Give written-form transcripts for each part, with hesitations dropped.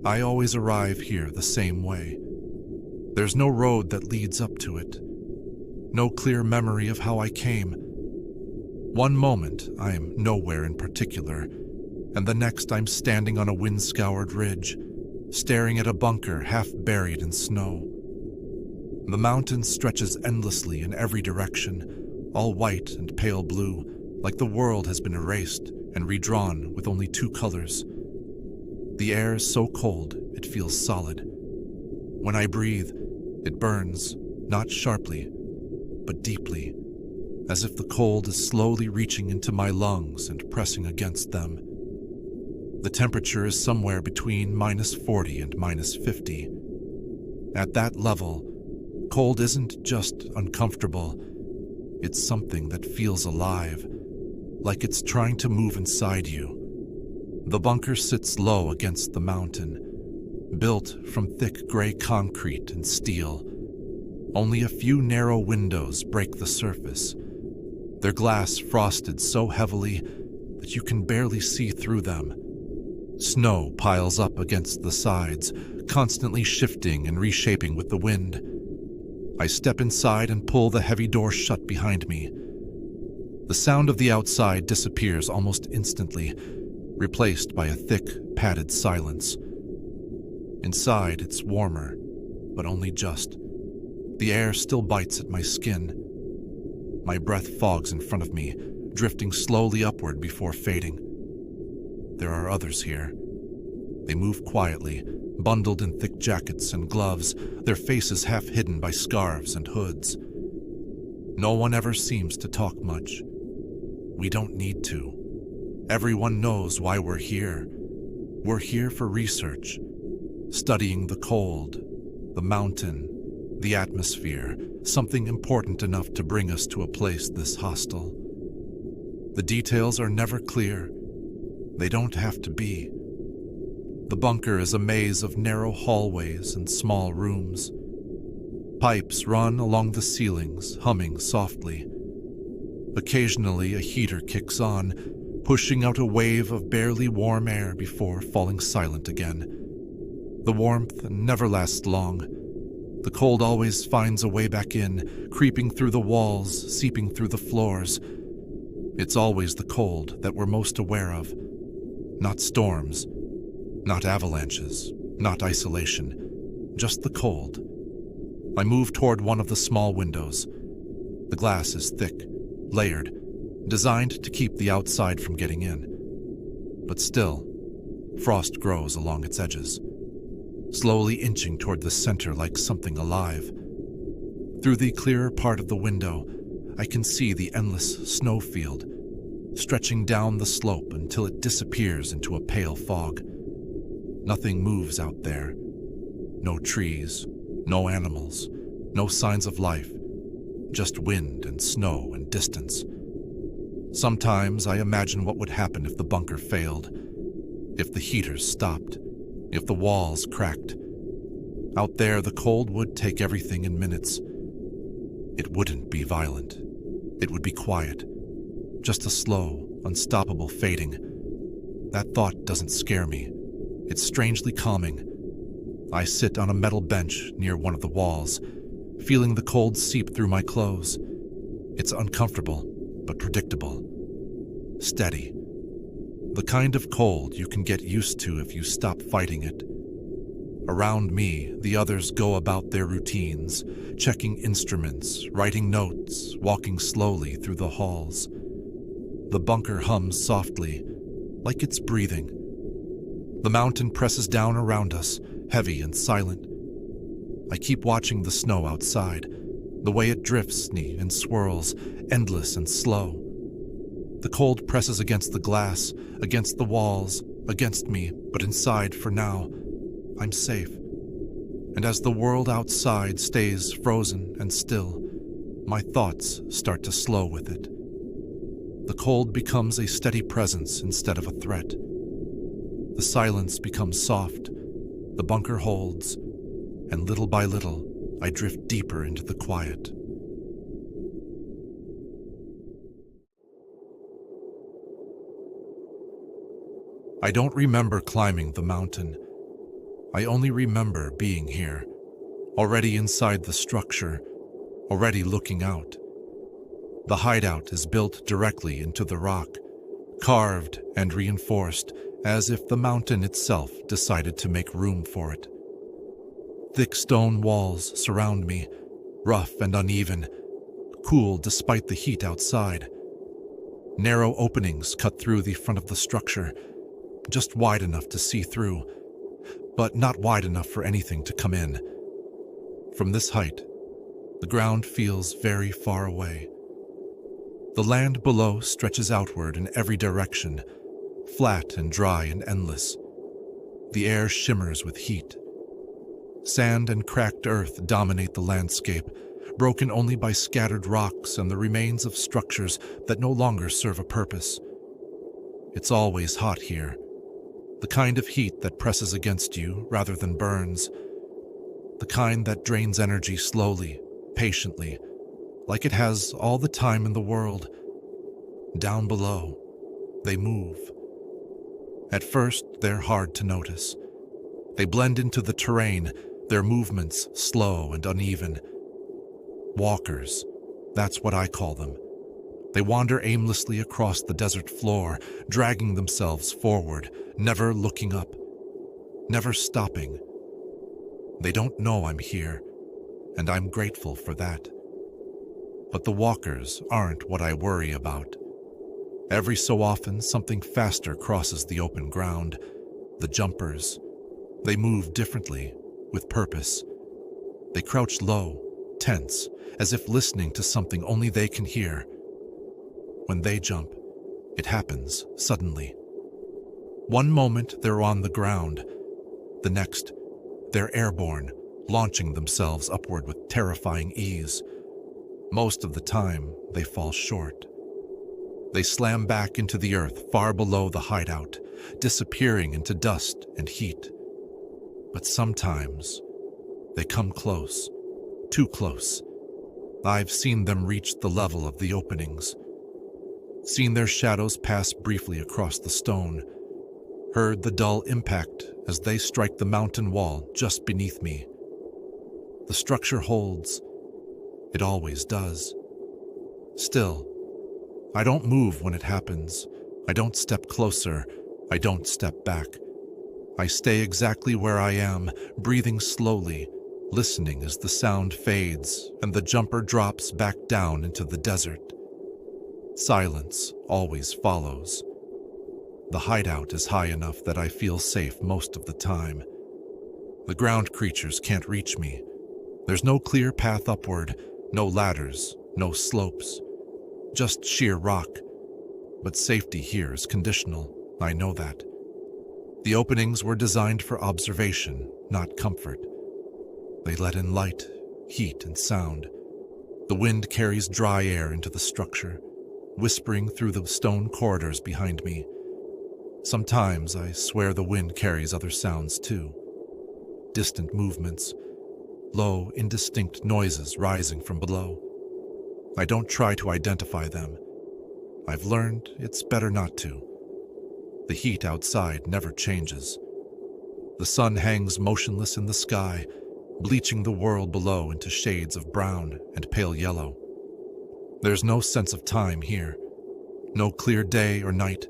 I always arrive here the same way. There's no road that leads up to it. No clear memory of how I came. One moment, I am nowhere in particular, and the next I'm standing on a wind-scoured ridge, staring at a bunker half buried in snow. The mountain stretches endlessly in every direction, all white and pale blue, like the world has been erased and redrawn with only two colors. The air is so cold, it feels solid. When I breathe, it burns, not sharply, but deeply, as if the cold is slowly reaching into my lungs and pressing against them. The temperature is somewhere between -40 and -50. At that level, cold isn't just uncomfortable, it's something that feels alive, like it's trying to move inside you. The bunker sits low against the mountain, built from thick gray concrete and steel. Only a few narrow windows break the surface, their glass frosted so heavily that you can barely see through them. Snow piles up against the sides, constantly shifting and reshaping with the wind. I step inside and pull the heavy door shut behind me. The sound of the outside disappears almost instantly, replaced by a thick, padded silence. Inside, it's warmer, but only just. The air still bites at my skin. My breath fogs in front of me, drifting slowly upward before fading. There are others here. They move quietly, bundled in thick jackets and gloves, their faces half hidden by scarves and hoods. No one ever seems to talk much. We don't need to. Everyone knows why we're here. We're here for research, studying the cold, the mountain, the atmosphere, something important enough to bring us to a place this hostile. The details are never clear. They don't have to be. The bunker is a maze of narrow hallways and small rooms. Pipes run along the ceilings, humming softly. Occasionally, a heater kicks on, pushing out a wave of barely warm air before falling silent again. The warmth never lasts long. The cold always finds a way back in, creeping through the walls, seeping through the floors. It's always the cold that we're most aware of. Not storms, not avalanches, not isolation, just the cold. I move toward one of the small windows. The glass is thick, layered, designed to keep the outside from getting in. But still, frost grows along its edges, slowly inching toward the center like something alive. Through the clearer part of the window, I can see the endless snowfield, stretching down the slope until it disappears into a pale fog. Nothing moves out there. No trees, no animals, no signs of life, just wind and snow and distance. Sometimes I imagine what would happen if the bunker failed, if the heaters stopped, if the walls cracked. Out there, the cold would take everything in minutes. It wouldn't be violent. It would be quiet. Just a slow, unstoppable fading. That thought doesn't scare me. It's strangely calming. I sit on a metal bench near one of the walls, feeling the cold seep through my clothes. It's uncomfortable, but predictable. Steady. The kind of cold you can get used to if you stop fighting it. Around me, the others go about their routines, checking instruments, writing notes, walking slowly through the halls. The bunker hums softly, like it's breathing. The mountain presses down around us, heavy and silent. I keep watching the snow outside, the way it drifts and swirls, endless and slow. The cold presses against the glass, against the walls, against me, but inside for now, I'm safe. And as the world outside stays frozen and still, my thoughts start to slow with it. The cold becomes a steady presence instead of a threat. The silence becomes soft, the bunker holds, and little by little, I drift deeper into the quiet. I don't remember climbing the mountain. I only remember being here, already inside the structure, already looking out. The hideout is built directly into the rock, carved and reinforced as if the mountain itself decided to make room for it. Thick stone walls surround me, rough and uneven, cool despite the heat outside. Narrow openings cut through the front of the structure, just wide enough to see through, but not wide enough for anything to come in. From this height, the ground feels very far away. The land below stretches outward in every direction, flat and dry and endless. The air shimmers with heat. Sand and cracked earth dominate the landscape, broken only by scattered rocks and the remains of structures that no longer serve a purpose. It's always hot here, the kind of heat that presses against you rather than burns, the kind that drains energy slowly, patiently, like it has all the time in the world. Down below, they move. At first, they're hard to notice. They blend into the terrain, their movements slow and uneven. Walkers, that's what I call them. They wander aimlessly across the desert floor, dragging themselves forward, never looking up, never stopping. They don't know I'm here, and I'm grateful for that. But the walkers aren't what I worry about. Every so often, something faster crosses the open ground. The jumpers. They move differently, with purpose. They crouch low, tense, as if listening to something only they can hear. When they jump, it happens suddenly. One moment they're on the ground. The next, they're airborne, launching themselves upward with terrifying ease. Most of the time, they fall short. They slam back into the earth far below the hideout, disappearing into dust and heat. But sometimes, they come close, too close. I've seen them reach the level of the openings, seen their shadows pass briefly across the stone, heard the dull impact as they strike the mountain wall just beneath me. The structure holds. It always does. Still, I don't move when it happens. I don't step closer. I don't step back. I stay exactly where I am, breathing slowly, listening as the sound fades and the jumper drops back down into the desert. Silence always follows. The hideout is high enough that I feel safe most of the time. The ground creatures can't reach me. There's no clear path upward, no ladders, no slopes. Just sheer rock. But safety here is conditional, I know that. The openings were designed for observation, not comfort. They let in light, heat, and sound. The wind carries dry air into the structure, whispering through the stone corridors behind me. Sometimes I swear the wind carries other sounds too. Distant movements, low, indistinct noises rising from below. I don't try to identify them. I've learned it's better not to. The heat outside never changes. The sun hangs motionless in the sky, bleaching the world below into shades of brown and pale yellow. There's no sense of time here. No clear day or night.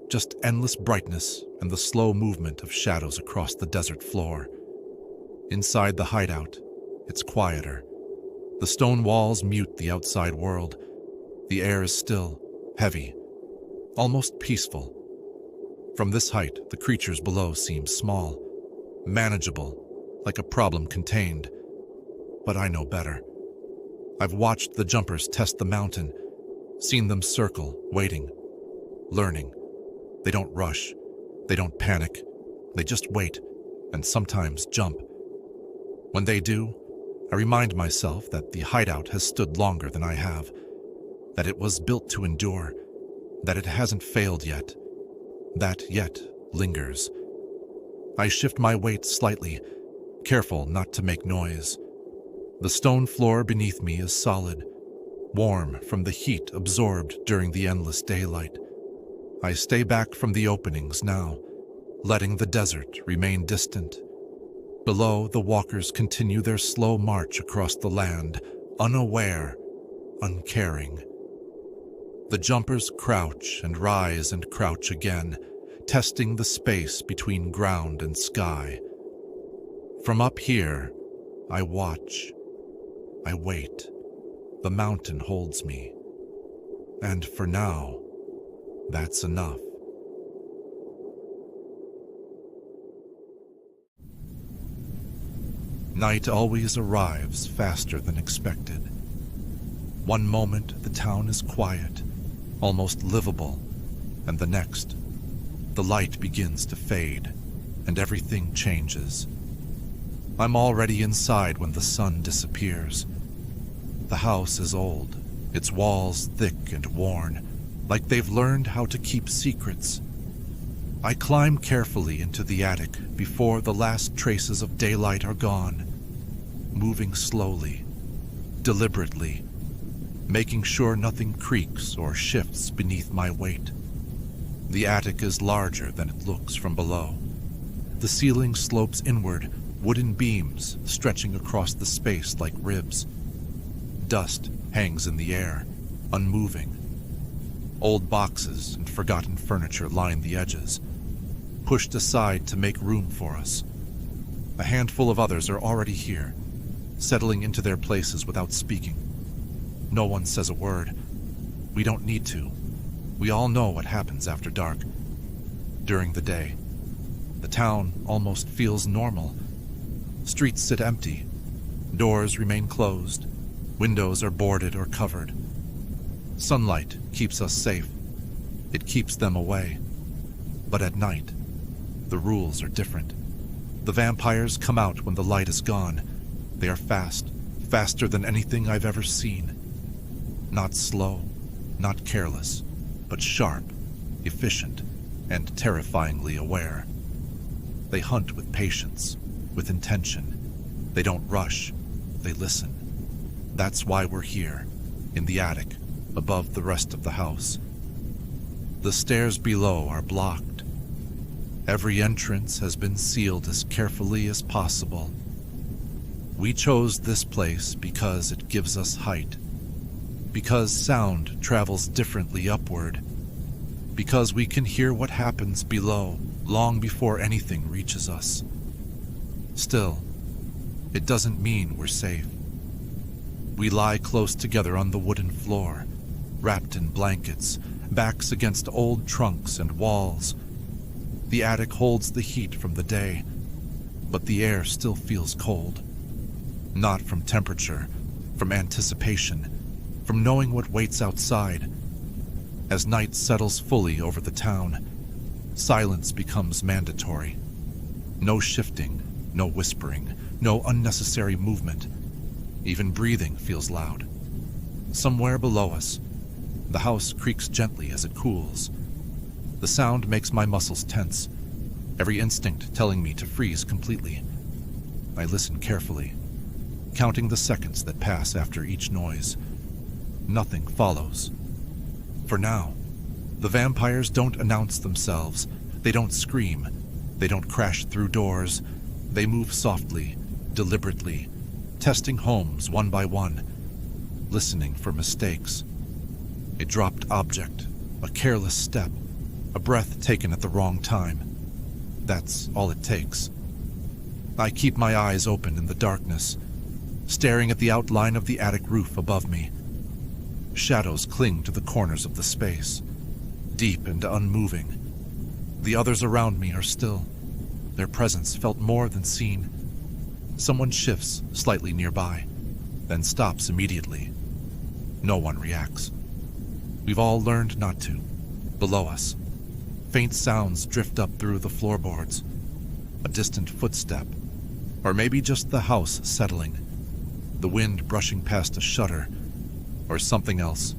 Just endless brightness and the slow movement of shadows across the desert floor. Inside the hideout, it's quieter. The stone walls mute the outside world. The air is still, heavy, almost peaceful. From this height, the creatures below seem small, manageable, like a problem contained. But I know better. I've watched the jumpers test the mountain, seen them circle, waiting, learning. They don't rush, they don't panic, they just wait, and sometimes jump. When they do, I remind myself that the hideout has stood longer than I have, that it was built to endure, that it hasn't failed yet. That yet lingers. I shift my weight slightly, careful not to make noise. The stone floor beneath me is solid, warm from the heat absorbed during the endless daylight. I stay back from the openings now, letting the desert remain distant, Below, the walkers continue their slow march across the land, unaware, uncaring. The jumpers crouch and rise and crouch again, testing the space between ground and sky. From up here, I watch. I wait. The mountain holds me. And for now, that's enough. Night always arrives faster than expected. One moment, the town is quiet, almost livable, and the next, the light begins to fade, and everything changes. I'm already inside when the sun disappears. The house is old, its walls thick and worn, like they've learned how to keep secrets. I climb carefully into the attic before the last traces of daylight are gone, moving slowly, deliberately, making sure nothing creaks or shifts beneath my weight. The attic is larger than it looks from below. The ceiling slopes inward, wooden beams stretching across the space like ribs. Dust hangs in the air, unmoving. Old boxes and forgotten furniture line the edges, pushed aside to make room for us. A handful of others are already here, settling into their places without speaking. No one says a word. We don't need to. We all know what happens after dark. During the day, the town almost feels normal. Streets sit empty. Doors remain closed. Windows are boarded or covered. Sunlight keeps us safe. It keeps them away. But at night, the rules are different. The vampires come out when the light is gone. They are fast, faster than anything I've ever seen. Not slow, not careless, but sharp, efficient, and terrifyingly aware. They hunt with patience, with intention. They don't rush, they listen. That's why we're here, in the attic, above the rest of the house. The stairs below are blocked. Every entrance has been sealed as carefully as possible. We chose this place because it gives us height, because sound travels differently upward, because we can hear what happens below long before anything reaches us. Still, it doesn't mean we're safe. We lie close together on the wooden floor, wrapped in blankets, backs against old trunks and walls. The attic holds the heat from the day, but the air still feels cold. Not from temperature, from anticipation, from knowing what waits outside. As night settles fully over the town, silence becomes mandatory. No shifting, no whispering, no unnecessary movement. Even breathing feels loud. Somewhere below us, the house creaks gently as it cools. The sound makes my muscles tense, every instinct telling me to freeze completely. I listen carefully, counting the seconds that pass after each noise. Nothing follows. For now, the vampires don't announce themselves. They don't scream. They don't crash through doors. They move softly, deliberately, testing homes one by one, listening for mistakes. A dropped object, a careless step, a breath taken at the wrong time. That's all it takes. I keep my eyes open in the darkness, staring at the outline of the attic roof above me. Shadows cling to the corners of the space, deep and unmoving. The others around me are still, their presence felt more than seen. Someone shifts slightly nearby, then stops immediately. No one reacts. We've all learned not to. Below us, faint sounds drift up through the floorboards. A distant footstep, or maybe just the house settling, the wind brushing past a shutter, or something else.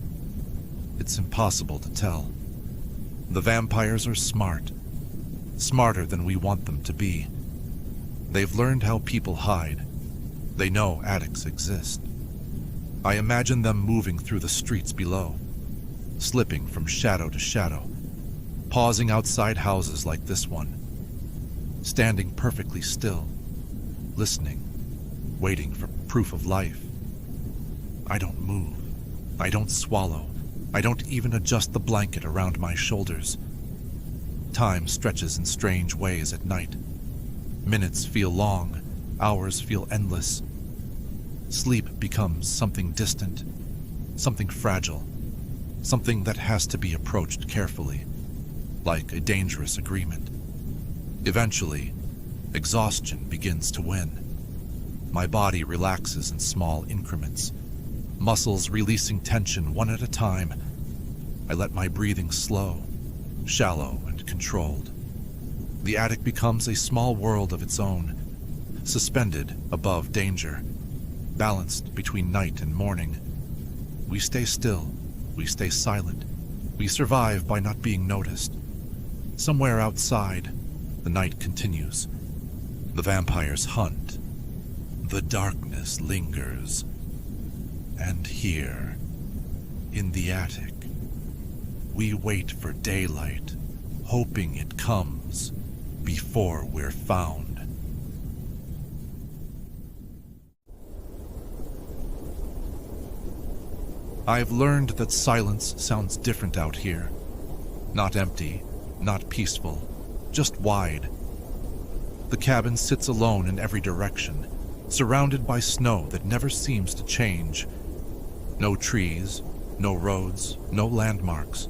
It's impossible to tell. The vampires are smart, smarter than we want them to be. They've learned how people hide. They know attics exist. I imagine them moving through the streets below, slipping from shadow to shadow, pausing outside houses like this one, standing perfectly still, listening, waiting for proof of life. I don't move. I don't swallow. I don't even adjust the blanket around my shoulders. Time stretches in strange ways at night. Minutes feel long, hours feel endless. Sleep becomes something distant, something fragile, something that has to be approached carefully, like a dangerous agreement. Eventually, exhaustion begins to win. My body relaxes in small increments, muscles releasing tension one at a time. I let my breathing slow, shallow, and controlled. The attic becomes a small world of its own, suspended above danger, balanced between night and morning. We stay still, we stay silent, we survive by not being noticed. Somewhere outside, the night continues. The vampires hunt. The darkness lingers. And here, in the attic, we wait for daylight, hoping it comes before we're found. I've learned that silence sounds different out here. Not empty, not peaceful, just wide. The cabin sits alone in every direction, surrounded by snow that never seems to change. No trees, no roads, no landmarks.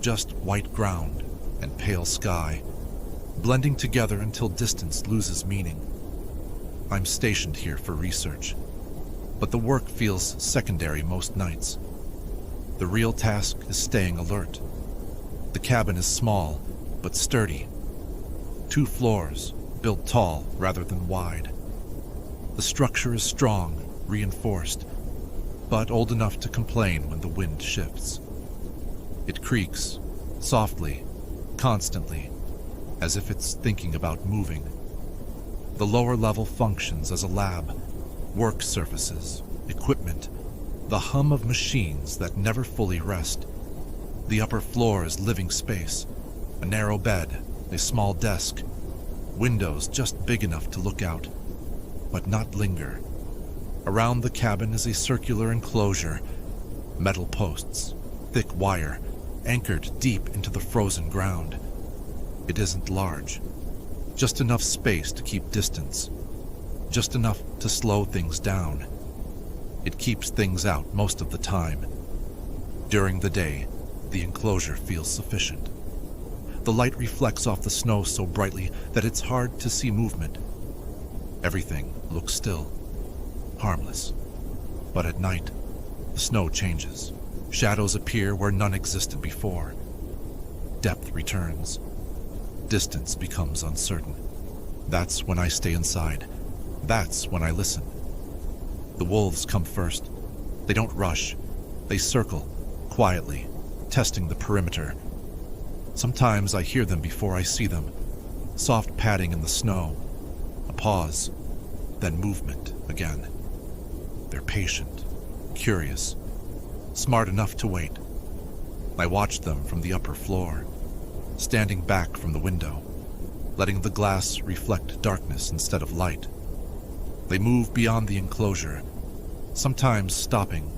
Just white ground and pale sky, blending together until distance loses meaning. I'm stationed here for research, but the work feels secondary most nights. The real task is staying alert. The cabin is small, but sturdy. 2 floors, built tall rather than wide. The structure is strong, reinforced, but old enough to complain when the wind shifts. It creaks, softly, constantly, as if it's thinking about moving. The lower level functions as a lab, work surfaces, equipment, the hum of machines that never fully rest. The upper floor is living space, a narrow bed, a small desk, windows just big enough to look out, but not linger. Around the cabin is a circular enclosure, metal posts, thick wire, anchored deep into the frozen ground. It isn't large, just enough space to keep distance, just enough to slow things down. It keeps things out most of the time. During the day, the enclosure feels sufficient. The light reflects off the snow so brightly that it's hard to see movement. Everything looks still, harmless. But at night, the snow changes. Shadows appear where none existed before. Depth returns. Distance becomes uncertain. That's when I stay inside. That's when I listen. The wolves come first. They don't rush. They circle, quietly, testing the perimeter. Sometimes I hear them before I see them. Soft padding in the snow. A pause, then movement again. They're patient, curious, smart enough to wait. I watch them from the upper floor, standing back from the window, letting the glass reflect darkness instead of light. They move beyond the enclosure, sometimes stopping,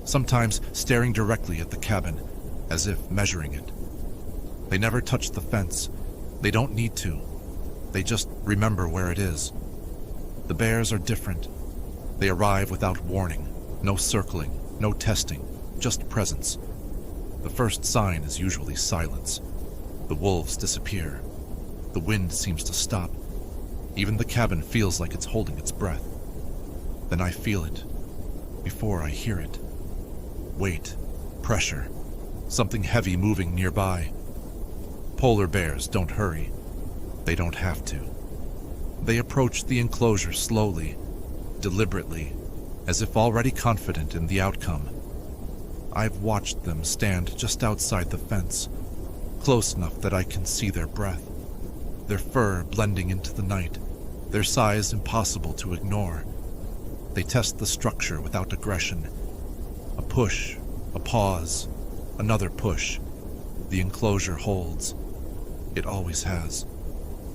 sometimes staring directly at the cabin, as if measuring it. They never touch the fence. They don't need to. They just remember where it is. The bears are different. They arrive without warning. No circling, no testing, just presence. The first sign is usually silence. The wolves disappear. The wind seems to stop. Even the cabin feels like it's holding its breath. Then I feel it, before I hear it. Weight, pressure, something heavy moving nearby. Polar bears don't hurry. They don't have to. They approach the enclosure slowly, deliberately, as if already confident in the outcome. I've watched them stand just outside the fence, close enough that I can see their breath, their fur blending into the night, their size impossible to ignore. They test the structure without aggression. A push, a pause, another push. The enclosure holds. It always has.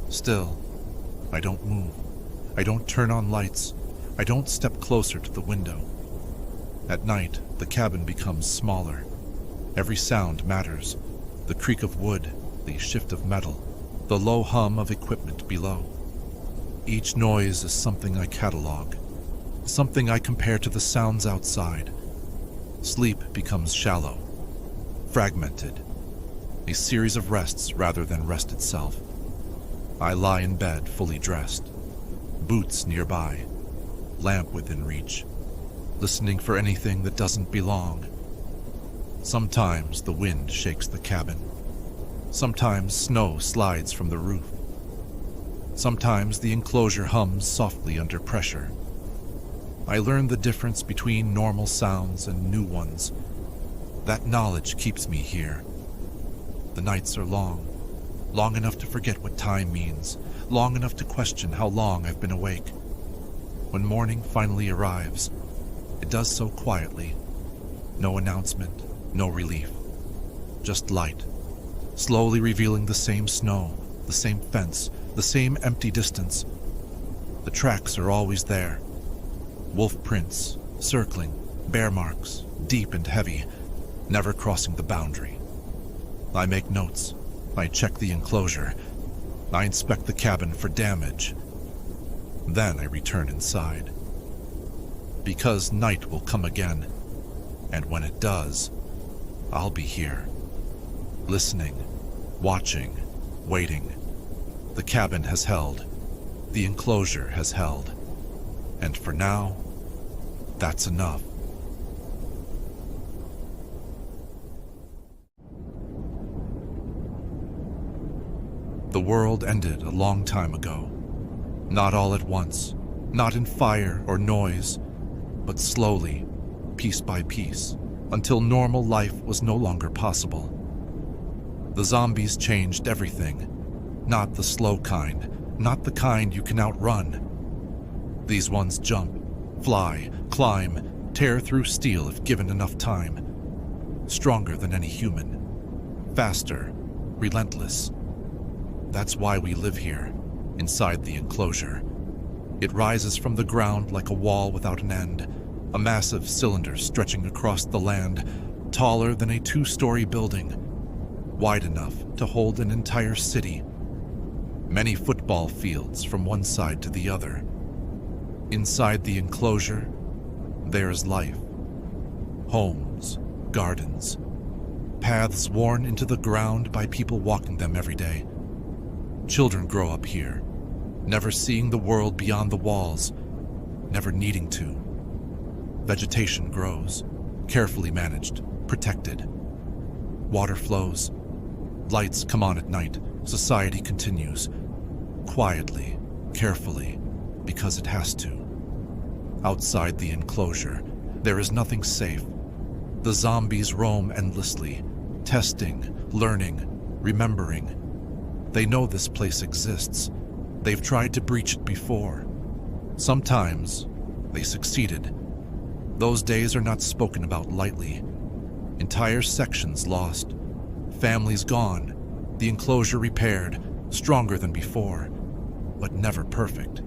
Still, I don't move. I don't turn on lights. I don't step closer to the window. At night, the cabin becomes smaller. Every sound matters. The creak of wood, the shift of metal, the low hum of equipment below. Each noise is something I catalog, something I compare to the sounds outside. Sleep becomes shallow, fragmented, a series of rests rather than rest itself. I lie in bed fully dressed, boots nearby, lamp within reach, listening for anything that doesn't belong. Sometimes the wind shakes the cabin. Sometimes snow slides from the roof. Sometimes the enclosure hums softly under pressure. I learn the difference between normal sounds and new ones. That knowledge keeps me here. The nights are long, long enough to forget what time means, long enough to question how long I've been awake. When morning finally arrives, it does so quietly. No announcement, no relief. Just light, slowly revealing the same snow, the same fence, the same empty distance. The tracks are always there. Wolf prints, circling, bear marks, deep and heavy, never crossing the boundary. I make notes. I check the enclosure. I inspect the cabin for damage. Then I return inside. Because night will come again, and when it does, I'll be here, listening, watching, waiting. The cabin has held. The enclosure has held. And for now, that's enough. The world ended a long time ago. Not all at once, not in fire or noise, but slowly, piece by piece, until normal life was no longer possible. The zombies changed everything. Not the slow kind, not the kind you can outrun. These ones jump, fly, climb, tear through steel if given enough time. Stronger than any human. Faster, relentless. That's why we live here, inside the enclosure. It rises from the ground like a wall without an end, a massive cylinder stretching across the land, taller than a 2-story building, wide enough to hold an entire city. Many football fields from one side to the other. Inside the enclosure, there's life. Homes, gardens, paths worn into the ground by people walking them every day. Children grow up here, never seeing the world beyond the walls, never needing to. Vegetation grows, carefully managed, protected. Water flows. Lights come on at night. Society continues. Quietly, carefully, because it has to. Outside the enclosure, there is nothing safe. The zombies roam endlessly, testing, learning, remembering. They know this place exists. They've tried to breach it before. Sometimes, they succeeded. Those days are not spoken about lightly. Entire sections lost. Families gone. The enclosure repaired, stronger than before, but never perfect.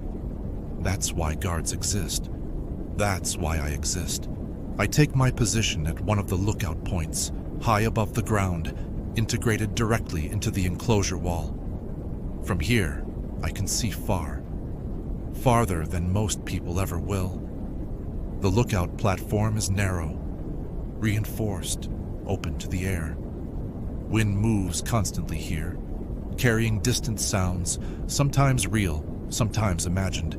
That's why guards exist. That's why I exist. I take my position at one of the lookout points, high above the ground, integrated directly into the enclosure wall. From here, I can see far. Farther than most people ever will. The lookout platform is narrow, reinforced, open to the air. Wind moves constantly here, carrying distant sounds, sometimes real, sometimes imagined.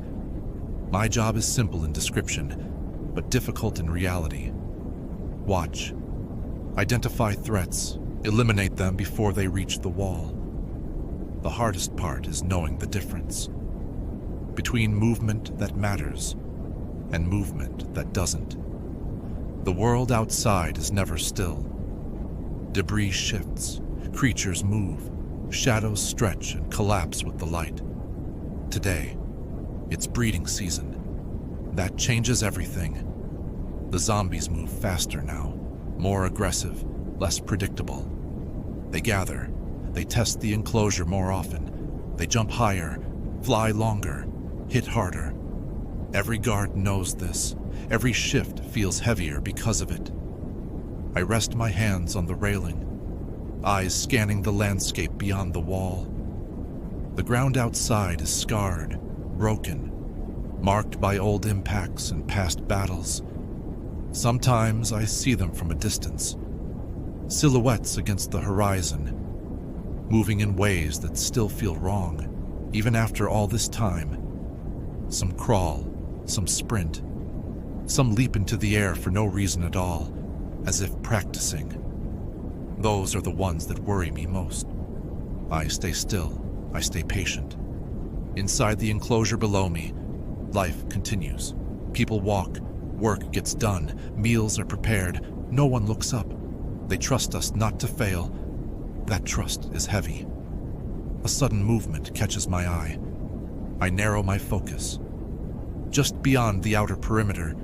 My job is simple in description, but difficult in reality. Watch. Identify threats, eliminate them before they reach the wall. The hardest part is knowing the difference between movement that matters and movement that doesn't. The world outside is never still. Debris shifts, creatures move, shadows stretch and collapse with the light. Today, it's breeding season. That changes everything. The zombies move faster now, more aggressive, less predictable. They gather, they test the enclosure more often, they jump higher, fly longer, hit harder. Every guard knows this. Every shift feels heavier because of it. I rest my hands on the railing, eyes scanning the landscape beyond the wall. The ground outside is scarred, broken, marked by old impacts and past battles. Sometimes I see them from a distance, silhouettes against the horizon, moving in ways that still feel wrong, even after all this time. Some crawl, some sprint, some leap into the air for no reason at all, as if practicing. Those are the ones that worry me most. I stay still, I stay patient. Inside the enclosure below me, life continues. People walk, work gets done, meals are prepared, no one looks up. They trust us not to fail. That trust is heavy. A sudden movement catches my eye. I narrow my focus. Just beyond the outer perimeter,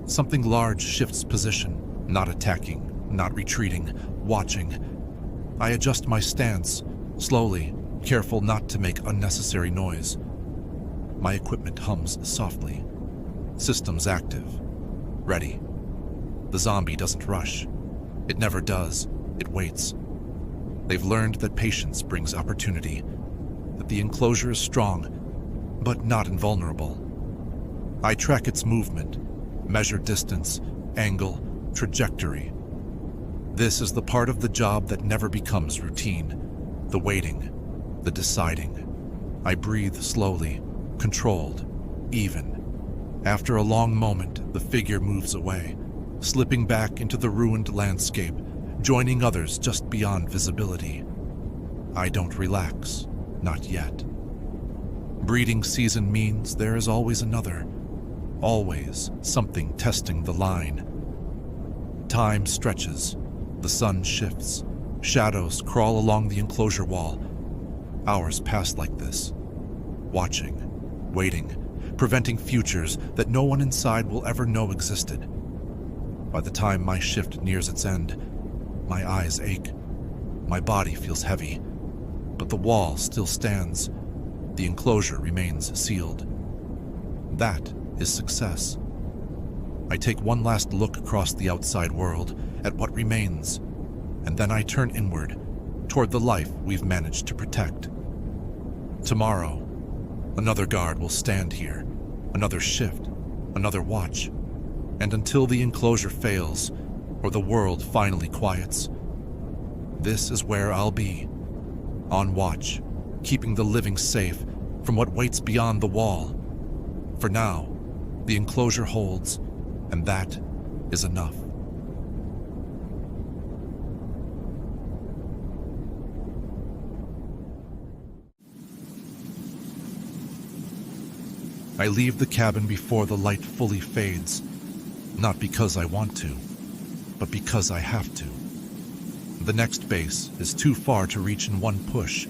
something large shifts position, not attacking, not retreating, watching. I adjust my stance, slowly, careful not to make unnecessary noise. My equipment hums softly. Systems active. Ready. The zombie doesn't rush. It never does. It waits. They've learned that patience brings opportunity, that the enclosure is strong, but not invulnerable. I track its movement, measure distance, angle, trajectory. This is the part of the job that never becomes routine. The waiting, the deciding. I breathe slowly, controlled, even. After a long moment, the figure moves away, slipping back into the ruined landscape, joining others just beyond visibility. I don't relax, not yet. Breeding season means there is always another, always something testing the line. Time stretches, the sun shifts, shadows crawl along the enclosure wall. Hours pass like this, watching, waiting, preventing futures that no one inside will ever know existed. By the time my shift nears its end, my eyes ache, my body feels heavy, but the wall still stands. The enclosure remains sealed. That is success. I take one last look across the outside world at what remains, and then I turn inward, toward the life we've managed to protect. Tomorrow, another guard will stand here, another shift, another watch, and until the enclosure fails, or the world finally quiets, this is where I'll be, on watch, keeping the living safe from what waits beyond the wall. For now, the enclosure holds, and that is enough. I leave the cabin before the light fully fades, not because I want to, but because I have to. The next base is too far to reach in one push,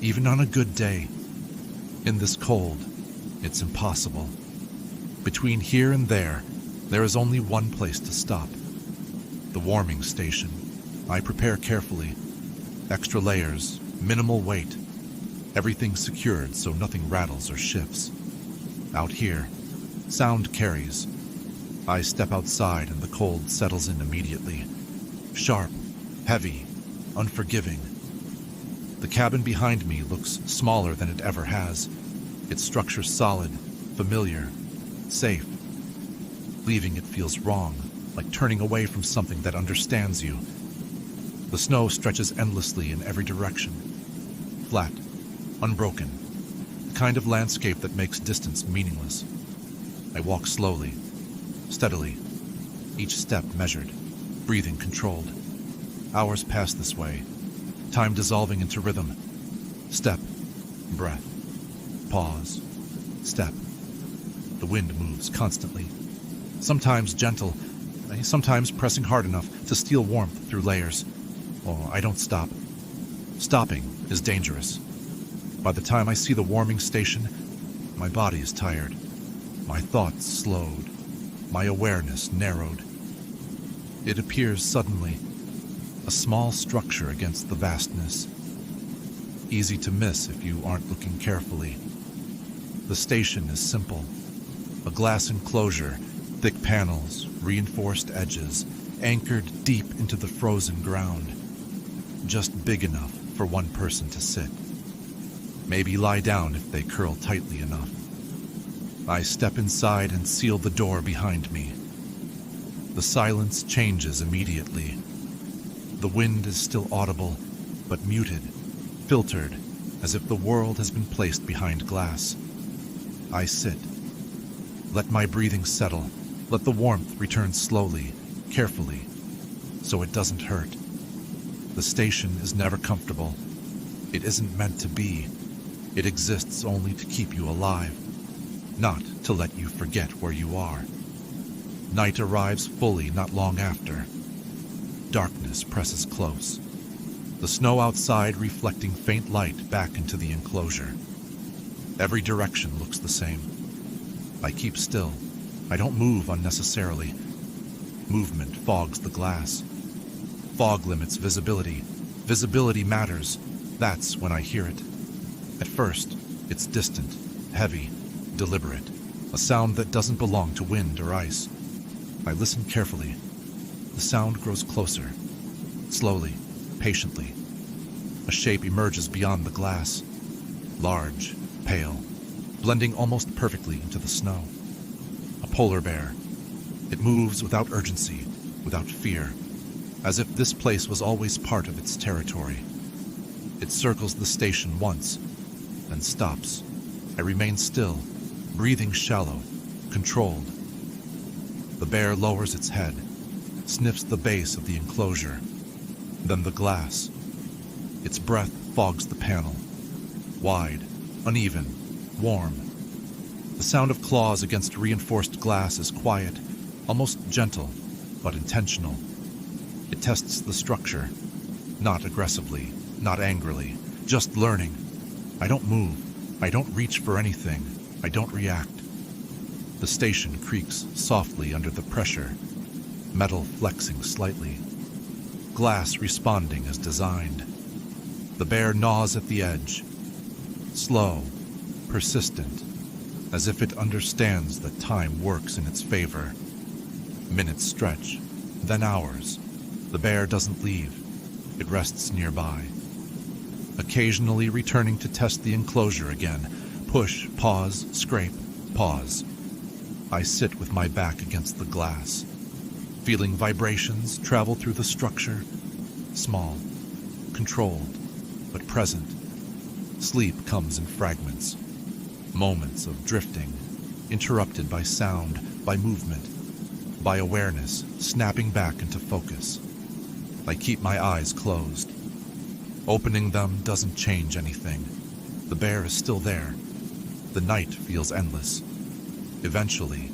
even on a good day. In this cold, it's impossible. Between here and there is only one place to stop. The warming station. I prepare carefully. Extra layers, minimal weight. Everything secured so nothing rattles or shifts. Out here, sound carries. I step outside and the cold settles in immediately. Sharp, heavy, unforgiving. The cabin behind me looks smaller than it ever has. Its structure solid, familiar, safe. Leaving it feels wrong, like turning away from something that understands you. The snow stretches endlessly in every direction. Flat, unbroken. The kind of landscape that makes distance meaningless. I walk slowly, steadily, each step measured, breathing controlled. Hours pass this way, time dissolving into rhythm. Step, breath, pause, step. The wind moves constantly, sometimes gentle, sometimes pressing hard enough to steal warmth through layers. Oh, I don't stop. Stopping is dangerous. By the time I see the warming station, my body is tired, my thoughts slowed, my awareness narrowed. It appears suddenly, a small structure against the vastness. Easy to miss if you aren't looking carefully. The station is simple. A glass enclosure, thick panels, reinforced edges, anchored deep into the frozen ground. Just big enough for one person to sit. Maybe lie down if they curl tightly enough. I step inside and seal the door behind me. The silence changes immediately. The wind is still audible, but muted, filtered, as if the world has been placed behind glass. I sit. Let my breathing settle. Let the warmth return slowly, carefully, so it doesn't hurt. The station is never comfortable. It isn't meant to be. It exists only to keep you alive, not to let you forget where you are. Night arrives fully not long after. Darkness presses close. The snow outside reflecting faint light back into the enclosure. Every direction looks the same. I keep still. I don't move unnecessarily. Movement fogs the glass. Fog limits visibility. Visibility matters. That's when I hear it. At first, it's distant, heavy, deliberate. A sound that doesn't belong to wind or ice. I listen carefully. The sound grows closer. Slowly, patiently. A shape emerges beyond the glass. Large, pale, blending almost perfectly into the snow. A polar bear. It moves without urgency, without fear, as if this place was always part of its territory. It circles the station once, then stops. I remain still, breathing shallow, controlled. The bear lowers its head, sniffs the base of the enclosure, then the glass. Its breath fogs the panel. Wide, uneven, warm. The sound of claws against reinforced glass is quiet, almost gentle, but intentional. It tests the structure, not aggressively, not angrily, just learning. I don't move. I don't reach for anything. I don't react. The station creaks softly under the pressure, metal flexing slightly, glass responding as designed. The bear gnaws at the edge, slow, persistent, as if it understands that time works in its favor. Minutes stretch, then hours. The bear doesn't leave. It rests nearby, occasionally returning to test the enclosure again. Push, pause, scrape, pause. I sit with my back against the glass, feeling vibrations travel through the structure. Small, controlled, but present. Sleep comes in fragments, moments of drifting, interrupted by sound, by movement, by awareness, snapping back into focus. I keep my eyes closed. Opening them doesn't change anything. The bear is still there. The night feels endless. Eventually,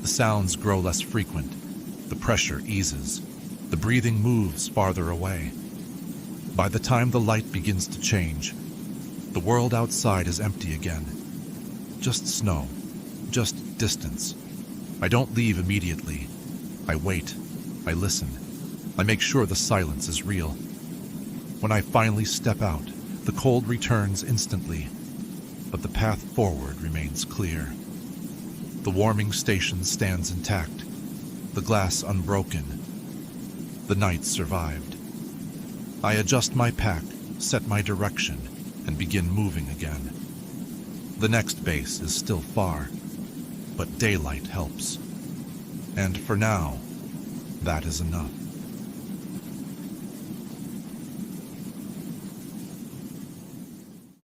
the sounds grow less frequent. The pressure eases. The breathing moves farther away. By the time the light begins to change, the world outside is empty again. Just snow. Just distance. I don't leave immediately. I wait. I listen. I make sure the silence is real. When I finally step out, the cold returns instantly, but the path forward remains clear. The warming station stands intact, the glass unbroken. The night survived. I adjust my pack, set my direction, and begin moving again. The next base is still far, but daylight helps. And for now, that is enough.